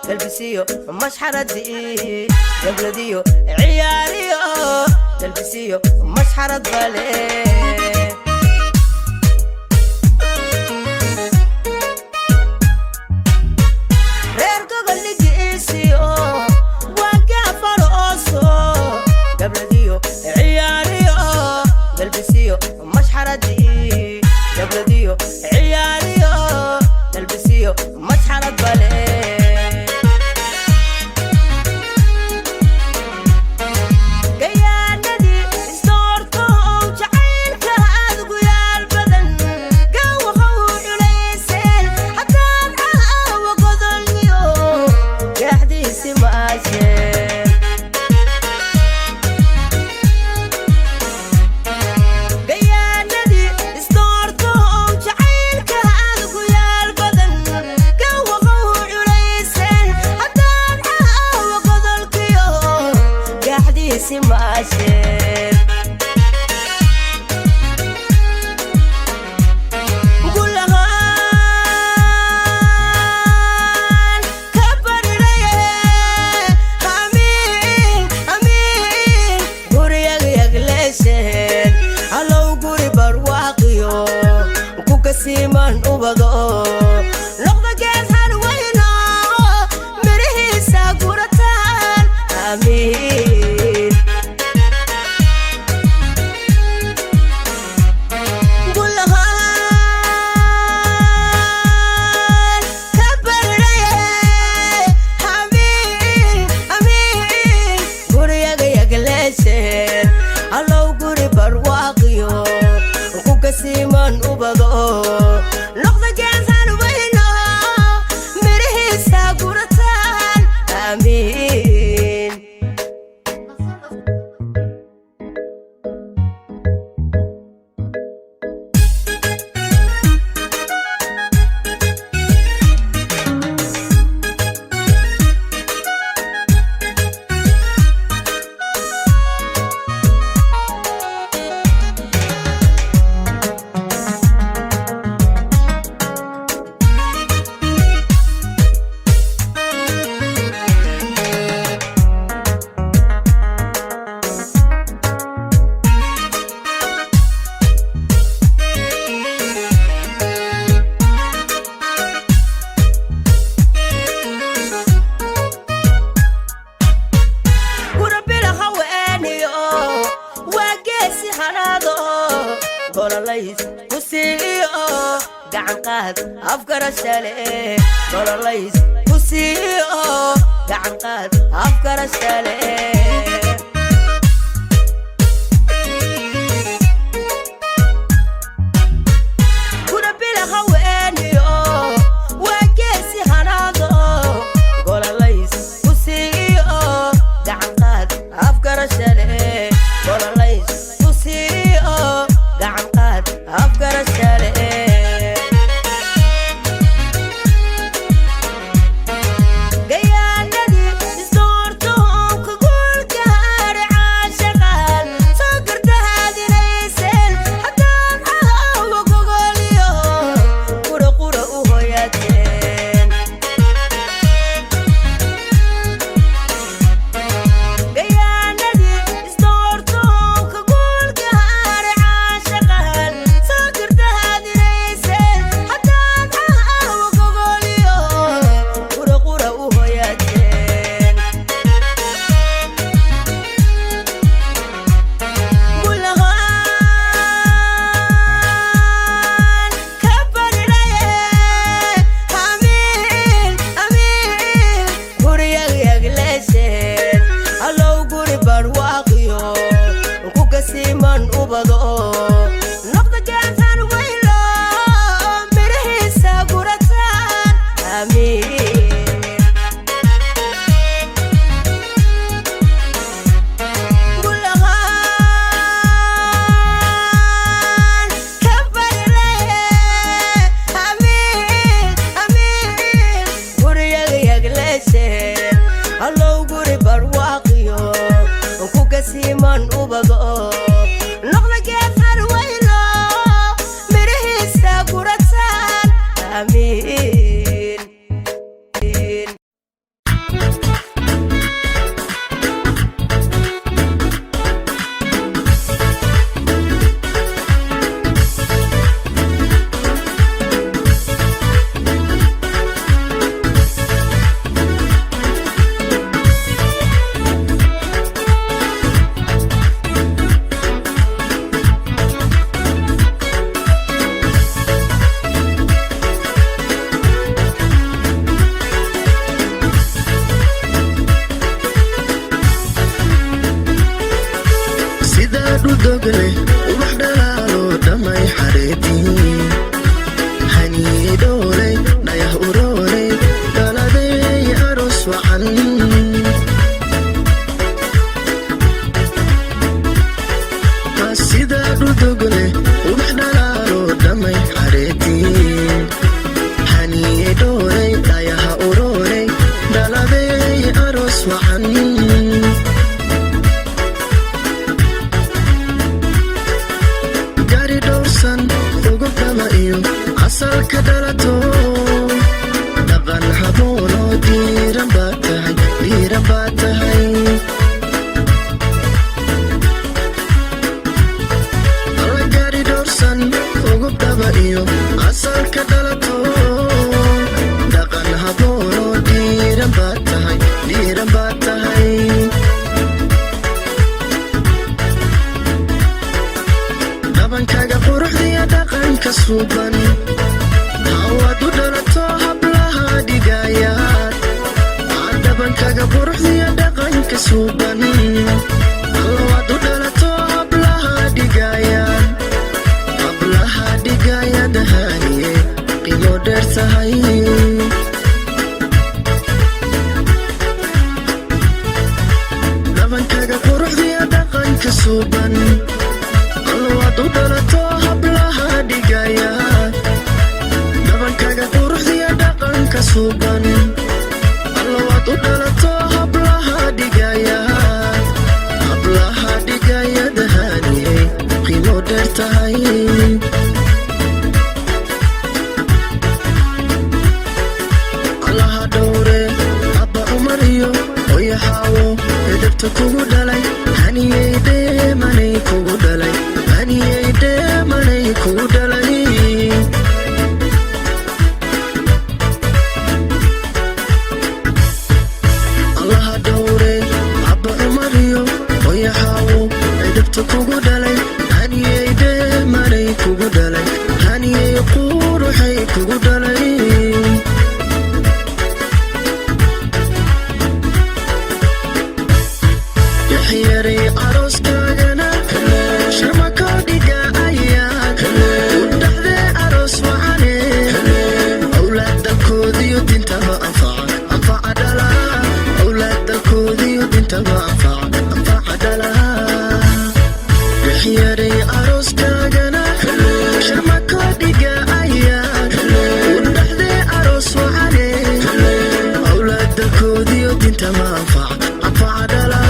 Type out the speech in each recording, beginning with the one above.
تلبسيو مش حردي قبلديو عياريو تلبسيو مش حرد بالي مش حردي قبلديو عياريو تلبسيو مش حرد بالي قيادتي استورتهم جعيلك أذقوا يا البدن قوخوا يليسين حتى معها وقضلنيو قاعديسي ماشي ماشي قول لها كبر لي امين امين قوري يغليشين هلو قوري برواقيو وكوكا سيمان وبضو لغضة جيز هالوينو مريسا قورتان امين هلو قوري برواقيو وكوكا سيمان وبضو لغضة جيزان وينو مريسا قورتان آمين قولاليس كسيو قعن قاد أفكار الشالي قولاليس كسيو قعن قاد أفكار الشالي سيمان وبضو نقطة جازان ويلو مريسا قورتان آمين قول لها كبر لي آمين آمين قوري يغليشين هلو قوري برواقيو وكوكا سيمان وبضو نقطة جازان ويلو مريسا قورتان آمين. dudugle ubax dhalaalo dhamay xareedii hani doole dhayah uroole dhaladay aroos wacan sida dudugle ubax dhalaalo dhamay xareedii hani doole dhayah uroole dhaladay aroos wacan asalka dhalato dhaqan haboono diiran baa tahay alla gaari dhowrsan ugu dhaba iyo asalka dhalato dhaqan haboono diiran baa tahay dhabankaga quruxdiya dhaqanka suuban hawadu dhalato hablaha dhigayaad dhabankaga quruxdiya dhaqanka suuban hawadu dhalato hablaha dhigayaad haniye qiimo dheer tahay dhabankaga quruxdiya dhaqanka suuban hawadu dhalato hablaha dhigayaad dhabankaga quruxdiya dhaqanka suuban allawad u dhalato hablaha dhigayaad haniyey qiimo dheer tahay allaha dhowre abba cumar iyo oyaxaawo edebta kugu dhalay haniyey dheemanay kugu dhalay haniyey dheemanay kugu dhalay kugu dhalay haniyey dheemanay kugu dhalay haniyey quruxay kugu dhalay yaxyaray arooskaagana sharmakoo dhiga ayaad u dhaxdee aroos wacane awlaad dalkoodiyo dintaba anfaca dhala awlaad dalkoodiyo dintaba anfaca dhala yaxyaray arooskaagana sharmakoo dhiga ayaad u dhaxdee aroos wacane awlaad dalkoodiyo dintaba anfaca dhala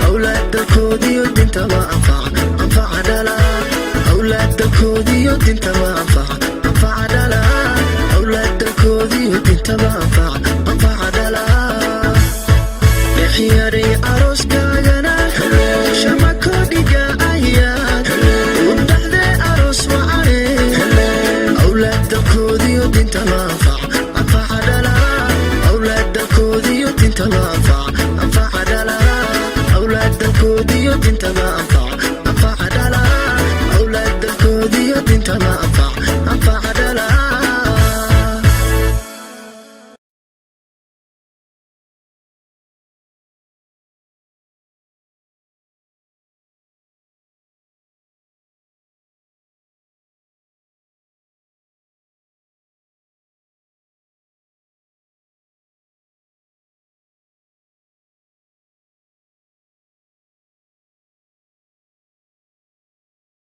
awlaad dalkoodiyo dintaba anfaca dhala awlaad dalkoodiyo dintaba anfaca dhala awlaad dalkoodiyo dintaba anfaca dhala yaxyaray arooskaagana sharmakoo dhiga ayaad u dhaxdee aroos wacane awlaad dalkoodiyo dintaba anfaca dhala awlaad dalkoodiyo dintaba anfaca dhala awlaad dalkoodiyo dintaba anfaca dhala awlaad dalkoodiyo dintaba